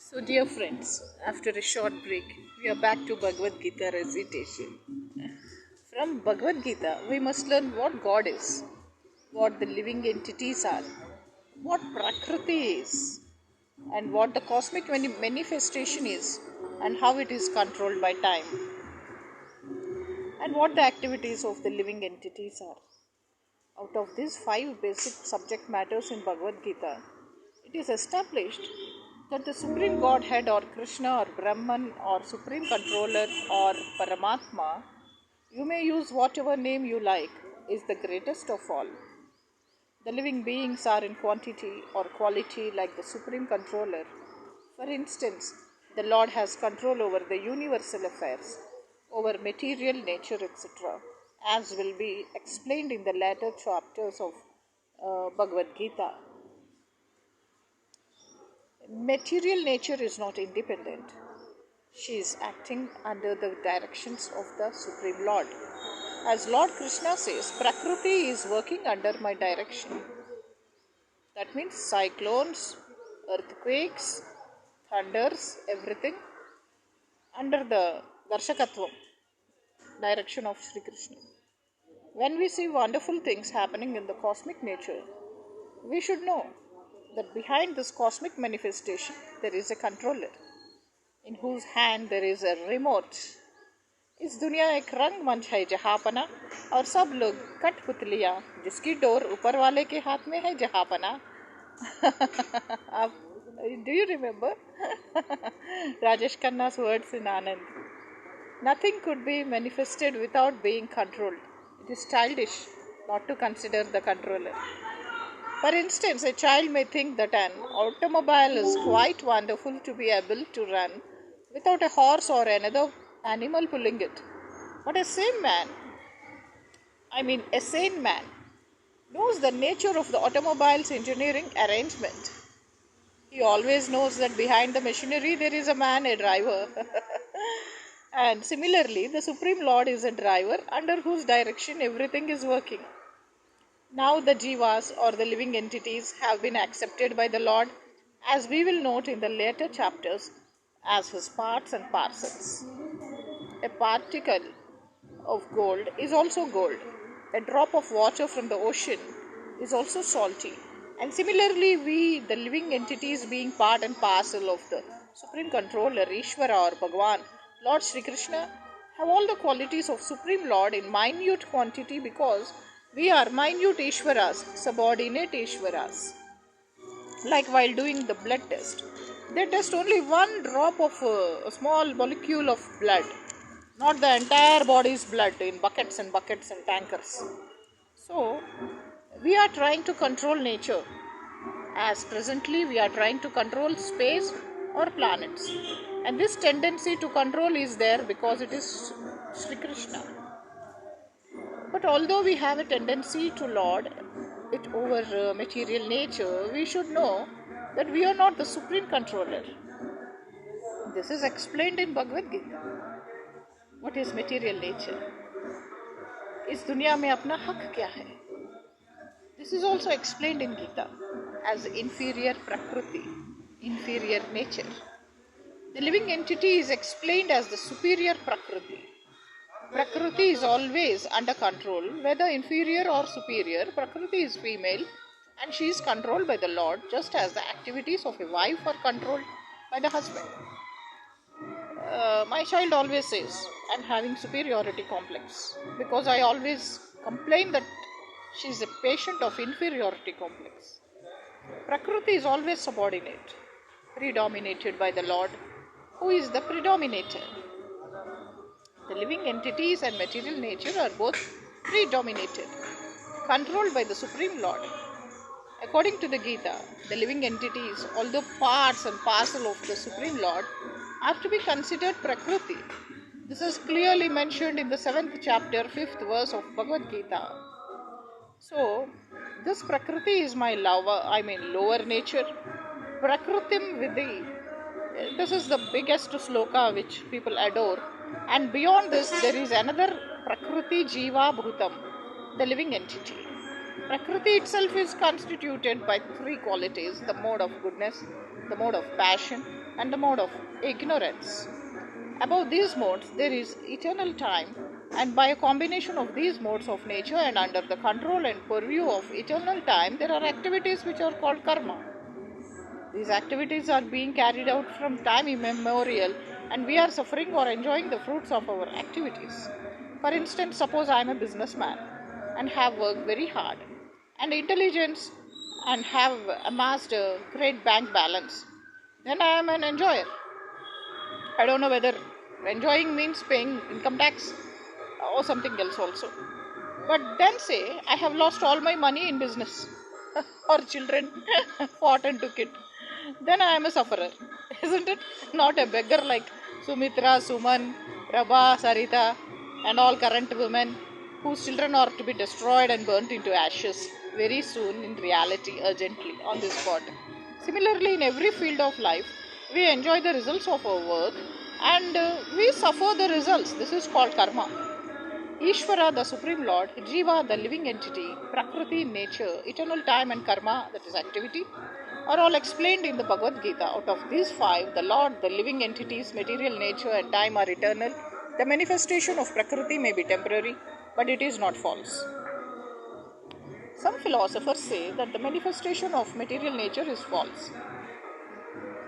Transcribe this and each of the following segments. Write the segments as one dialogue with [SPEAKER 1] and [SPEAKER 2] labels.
[SPEAKER 1] So, dear friends, after a short break, we are back to Bhagavad Gita recitation. From Bhagavad Gita, we must learn what God is, what the living entities are, what Prakriti is, and what the cosmic manifestation is, and how it is controlled by time, and what the activities of the living entities are. Out of these five basic subject matters in Bhagavad Gita, it is established that the Supreme Godhead or Krishna or Brahman or Supreme Controller or Paramatma, you may use whatever name you like, is the greatest of all. The living beings are in quantity or quality like the Supreme Controller. For instance, the Lord has control over the universal affairs, over material nature, etc., as will be explained in the later chapters of Bhagavad Gita. Material nature is not independent. She is acting under the directions of the Supreme Lord. As Lord Krishna says, Prakriti is working under my direction. That means cyclones, earthquakes, thunders, everything under the Darshakatvam, direction of Sri Krishna. When we see wonderful things happening in the cosmic nature, we should know that behind this cosmic manifestation there is a controller in whose hand there is a remote. इस दुनिया एक रंग मंच है जहापना और सब लोग कठपुतलियाँ जिसकी डोर ऊपर वाले के हाथ में है जहापना. आप do you remember Rajesh Khanna's words in Anand? Nothing could be manifested without being controlled. It is childish not to consider the controller. For instance, a child may think that an automobile is quite wonderful to be able to run without a horse or another animal pulling it. But a sane man, knows the nature of the automobile's engineering arrangement. He always knows that behind the machinery there is a man, a driver. And similarly, the Supreme Lord is a driver under whose direction everything is working. Now the jivas or the living entities have been accepted by the Lord, as we will note in the later chapters, as his parts and parcels. A particle of gold is also gold. A drop of water from the ocean is also salty. And similarly, we, the living entities, being part and parcel of the Supreme Controller, Ishvara or Bhagwan, Lord Sri Krishna, have all the qualities of Supreme Lord in minute quantity because we are minute Ishvaras, subordinate Ishvaras. Like while doing the blood test, they test only one drop of a small molecule of blood, not the entire body's blood in buckets and buckets and tankers. So, we are trying to control nature, as presently we are trying to control space or planets. And this tendency to control is there because it is Sri Krishna. But although we have a tendency to lord it over material nature, we should know that we are not the supreme controller. This is explained in Bhagavad Gita. What is material nature? इस दुनिया में अपना हक क्या है? This is also explained in Gita as inferior prakriti, inferior nature. The living entity is explained as the superior prakriti. Prakriti is always under control, whether inferior or superior. Prakriti is female and she is controlled by the Lord, just as the activities of a wife are controlled by the husband. My child always says, I'm having superiority complex because I always complain that she is a patient of inferiority complex. Prakriti is always subordinate, predominated by the Lord, who is the predominator. The living entities and material nature are both predominated, controlled by the Supreme Lord. According to the Gita, the living entities, although parts and parcel of the Supreme Lord, are to be considered Prakriti. This is clearly mentioned in the 7th chapter, 5th verse of Bhagavad Gita. So, this Prakriti is my lower nature. Prakritim Vidhi. This is the biggest sloka which people adore. And beyond this, there is another Prakriti Jiva Bhutam, the living entity. Prakriti itself is constituted by three qualities: the mode of goodness, the mode of passion, and the mode of ignorance. Above these modes, there is eternal time, and by a combination of these modes of nature and under the control and purview of eternal time, there are activities which are called karma. These activities are being carried out from time immemorial, and we are suffering or enjoying the fruits of our activities. For instance, suppose I am a businessman and have worked very hard and intelligence and have amassed a great bank balance. Then I am an enjoyer. I don't know whether enjoying means paying income tax or something else also. But then say I have lost all my money in business or children fought and took it. Then I am a sufferer, isn't it? Not a beggar like Sumitra, Suman, Prabha, Sarita, and all current women whose children are to be destroyed and burnt into ashes very soon in reality, urgently, on this spot. Similarly, in every field of life, we enjoy the results of our work and we suffer the results. This is called karma. Ishvara, the Supreme Lord, Jiva, the living entity, Prakriti, nature, eternal time, and karma, that is activity, are all explained in the Bhagavad Gita. Out of these five, the Lord, the living entities, material nature, and time are eternal. The manifestation of Prakriti may be temporary, but it is not false. Some philosophers say that the manifestation of material nature is false.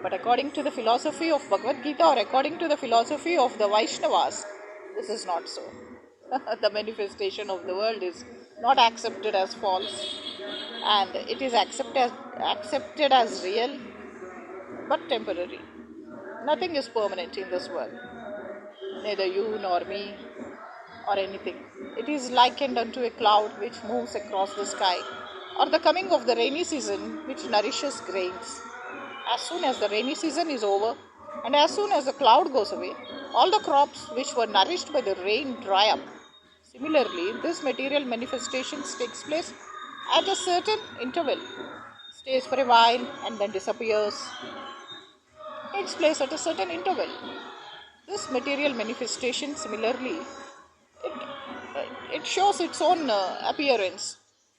[SPEAKER 1] But according to the philosophy of Bhagavad Gita or according to the philosophy of the Vaishnavas, this is not so. The manifestation of the world is not accepted as false and it is accepted as real but temporary. Nothing is permanent in this world, neither you nor me or anything. It is likened unto a cloud which moves across the sky, or the coming of the rainy season which nourishes grains. As soon as the rainy season is over, and as soon as the cloud goes away, all the crops which were nourished by the rain dry up. Similarly, this material manifestations takes place at a certain interval, stays for a while and then disappears. Takes place at a certain interval. This material manifestation, similarly, it shows its own appearance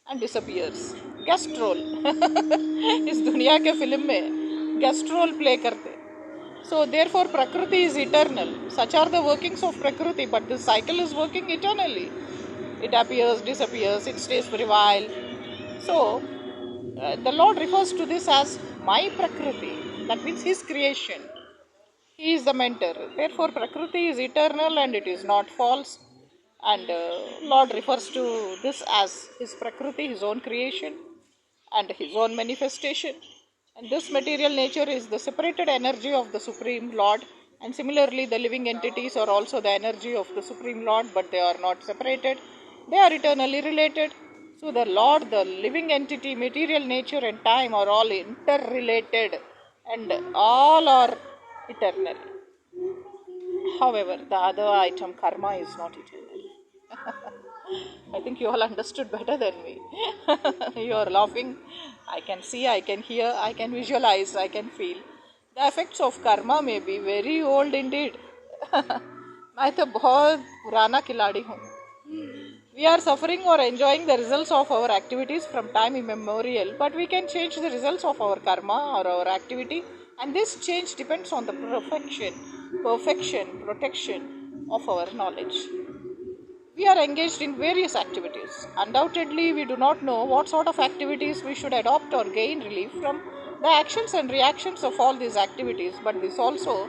[SPEAKER 1] and disappears. Guest role. इस दुनिया के film में guest role play करते. So therefore Prakriti is eternal. Such are the workings of Prakriti, but this cycle is working eternally. It appears, disappears, it stays for a while. So the Lord refers to this as my Prakriti. That means His creation. He is the mentor. Therefore Prakriti is eternal and it is not false. And Lord refers to this as His Prakriti, His own creation and His own manifestation. And this material nature is the separated energy of the Supreme Lord. And similarly, the living entities are also the energy of the Supreme Lord, but they are not separated. They are eternally related. So the Lord, the living entity, material nature and time are all interrelated and all are eternal. However, the other item, karma, is not eternal. I think you all understood better than me. You are laughing. I can see, I can hear, I can visualize, I can feel. The effects of karma may be very old indeed. मैं तो बहुत पुराना खिलाड़ी हूँ. We are suffering or enjoying the results of our activities from time immemorial, but we can change the results of our karma or our activity, and this change depends on the perfection, protection of our knowledge. We are engaged in various activities. Undoubtedly, we do not know what sort of activities we should adopt or gain relief from the actions and reactions of all these activities, but this also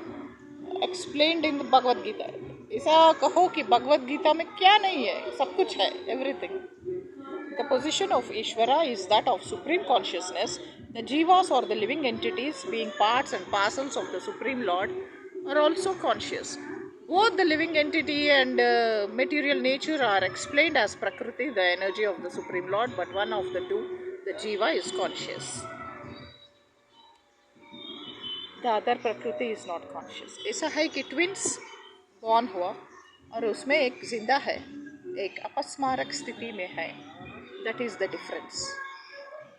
[SPEAKER 1] explained in the Bhagavad Gita. ऐसा कहो कि भगवद गीता में क्या नहीं है, सब कुछ है, everything. The position of Ishvara is that of supreme consciousness. The jivas or the living entities, being parts and parcels of the Supreme Lord, are also conscious. Both the living entity and material nature are explained as Prakriti, the energy of the Supreme Lord, but one of the two, the jiva, is conscious. The other Prakriti is not conscious. ऐसा है कि twins born हुआ और उसमें एक जिंदा है, एक अपस्मारक स्थिति में है. That is the difference.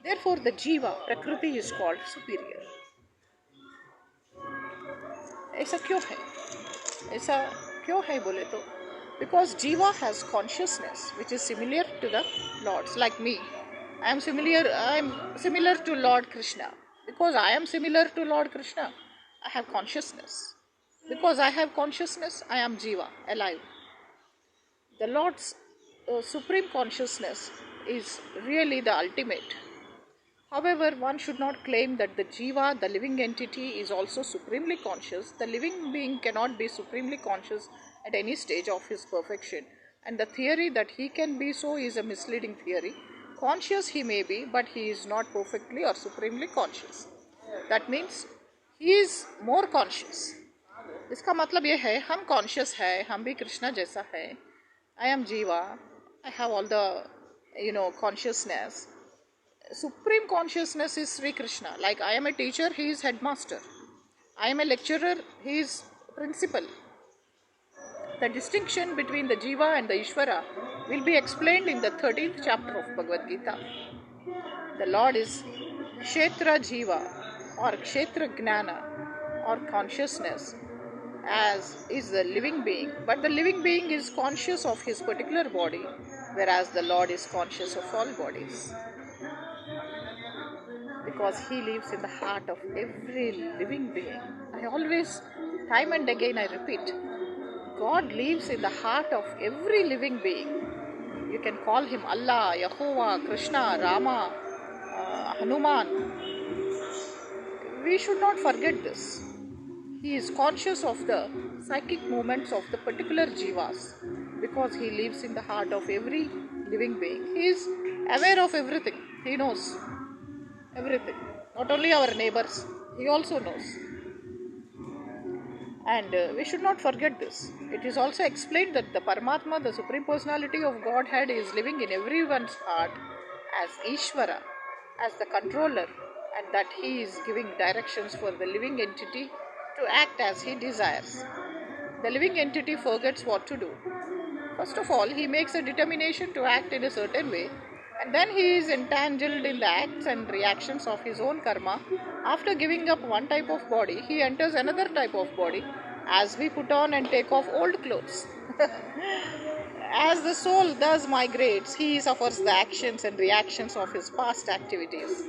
[SPEAKER 1] Therefore, the jiva, Prakriti, is called superior. ऐसा क्यों है? ऐसा क्यों है बोले तो, because jiva has consciousness which is similar to the Lord's. Like me, I am similar to Lord Krishna. Because I am similar to Lord Krishna, I have consciousness. Because I have consciousness, I am Jiva, alive. The Lord's supreme consciousness is really the ultimate. However, one should not claim that the Jiva, the living entity, is also supremely conscious. The living being cannot be supremely conscious at any stage of his perfection. And the theory that he can be so is a misleading theory. Conscious he may be, but he is not perfectly or supremely conscious. That means he is more conscious. इसका मतलब ये है हम conscious है, हम भी कृष्णा जैसा है. I am Jiva. I have all the consciousness. Supreme consciousness is Sri Krishna. Like I am a teacher, he is headmaster. I am a lecturer, he is principal. The distinction between the Jiva and the Ishvara will be explained in the 13th chapter of Bhagavad Gita. The Lord is Kshetra Jiva or Kshetra Gnana or consciousness, as is the living being. But the living being is conscious of his particular body, whereas the Lord is conscious of all bodies. Because he lives in the heart of every living being. I always, time and again I repeat, God lives in the heart of every living being. You can call him Allah, Yahovah, Krishna, Rama, Hanuman. We should not forget this. He is conscious of the psychic movements of the particular jivas because he lives in the heart of every living being. He is aware of everything. He knows everything. Not only our neighbors, he also knows. And we should not forget this. It is also explained that the Paramatma, the Supreme Personality of Godhead, is living in everyone's heart as Ishvara, as the controller, and that he is giving directions for the living entity to act as he desires. The living entity forgets what to do. First of all, he makes a determination to act in a certain way, and then he is entangled in the acts and reactions of his own karma. After giving up one type of body, he enters another type of body, as we put on and take off old clothes. As the soul thus migrates, he suffers the actions and reactions of his past activities.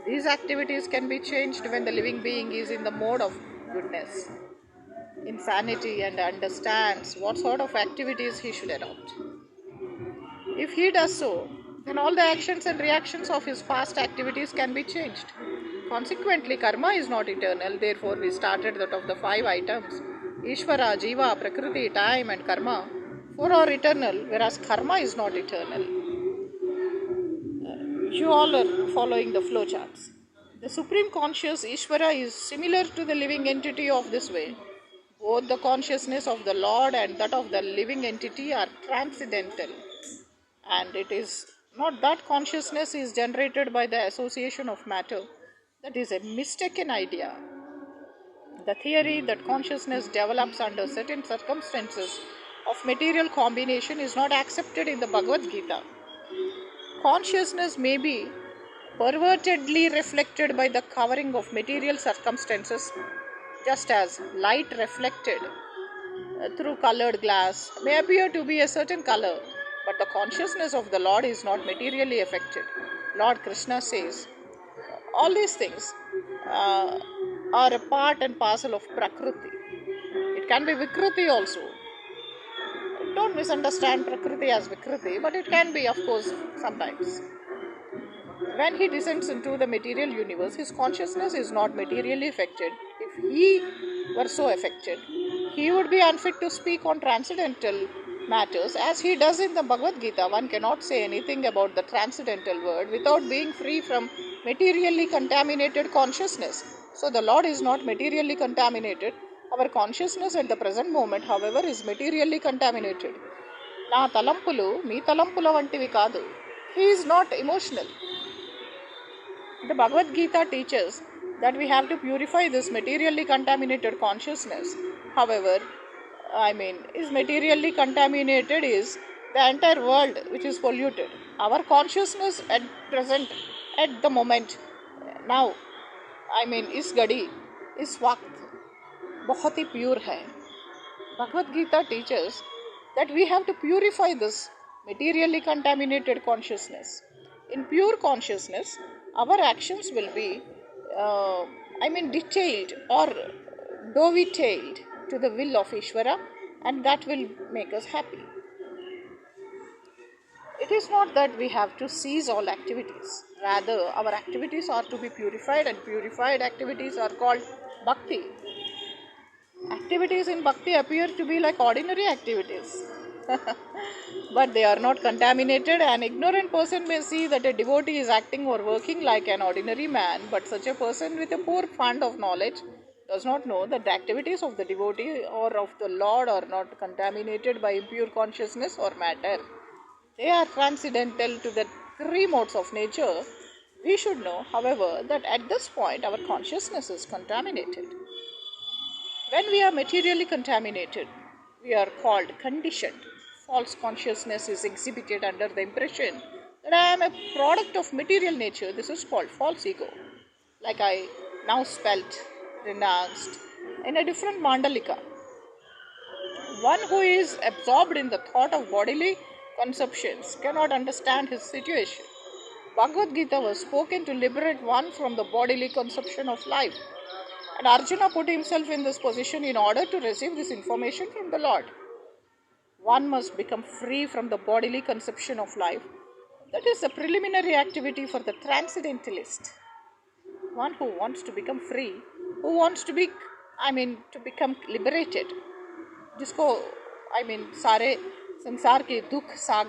[SPEAKER 1] These activities can be changed when the living being is in the mode of goodness, insanity, and understands what sort of activities he should adopt. If he does so, then all the actions and reactions of his past activities can be changed. Consequently, karma is not eternal. Therefore, we started that of the 5 items, Ishvara, Jiva, Prakriti, time, and karma, 4 are eternal, whereas karma is not eternal. You all are following the flowcharts. The Supreme Conscious Ishvara is similar to the living entity of this way. Both the consciousness of the Lord and that of the living entity are transcendental. And it is not that consciousness is generated by the association of matter. That is a mistaken idea. The theory that consciousness develops under certain circumstances of material combination is not accepted in the Bhagavad Gita. Consciousness may be pervertedly reflected by the covering of material circumstances, just as light reflected through colored glass may appear to be a certain color, but the consciousness of the Lord is not materially affected. Lord Krishna says, all these things are a part and parcel of Prakriti. It can be Vikriti also. Don't misunderstand Prakriti as Vikriti, but it can be, of course, sometimes. When he descends into the material universe, his consciousness is not materially affected. If he were so affected, he would be unfit to speak on transcendental matters as he does in the Bhagavad Gita. One cannot say anything about the transcendental word without being free from materially contaminated consciousness. So the Lord is not materially contaminated. Our consciousness at the present moment, however, is materially contaminated. Na talampulu, mee talampula vantivi kaadu. He is not emotional. The Bhagavad Gita teaches that we have to purify this materially contaminated consciousness. However, is materially contaminated is the entire world which is polluted. Our consciousness at present, at the moment, now, इस घड़ी, इस वक्त बहुत ही pure है. Bhagavad Gita teaches that we have to purify this materially contaminated consciousness. In pure consciousness, our actions will be detailed or dovetailed to the will of Ishvara, and that will make us happy. It is not that we have to cease all activities. Rather, our activities are to be purified, and purified activities are called bhakti. Activities in bhakti appear to be like ordinary activities, but they are not contaminated. An ignorant person may see that a devotee is acting or working like an ordinary man, but such a person with a poor fund of knowledge does not know that the activities of the devotee or of the Lord are not contaminated by impure consciousness or matter. They are transcendental to the three modes of nature. We should know, however, that at this point our consciousness is contaminated. When we are materially contaminated, we are called conditioned. False consciousness is exhibited under the impression that I am a product of material nature. This is called false ego. Like I now spelt, renounced in a different mandalika. One who is absorbed in the thought of bodily conceptions cannot understand his situation. Bhagavad-gita was spoken to liberate one from the bodily conception of life. And Arjuna put himself in this position in order to receive this information from the Lord. One must become free from the bodily conception of life. That is a preliminary activity for the transcendentalist. One who wants to become free, who wants to to become liberated. जिसको सारे संसार के दुख सागर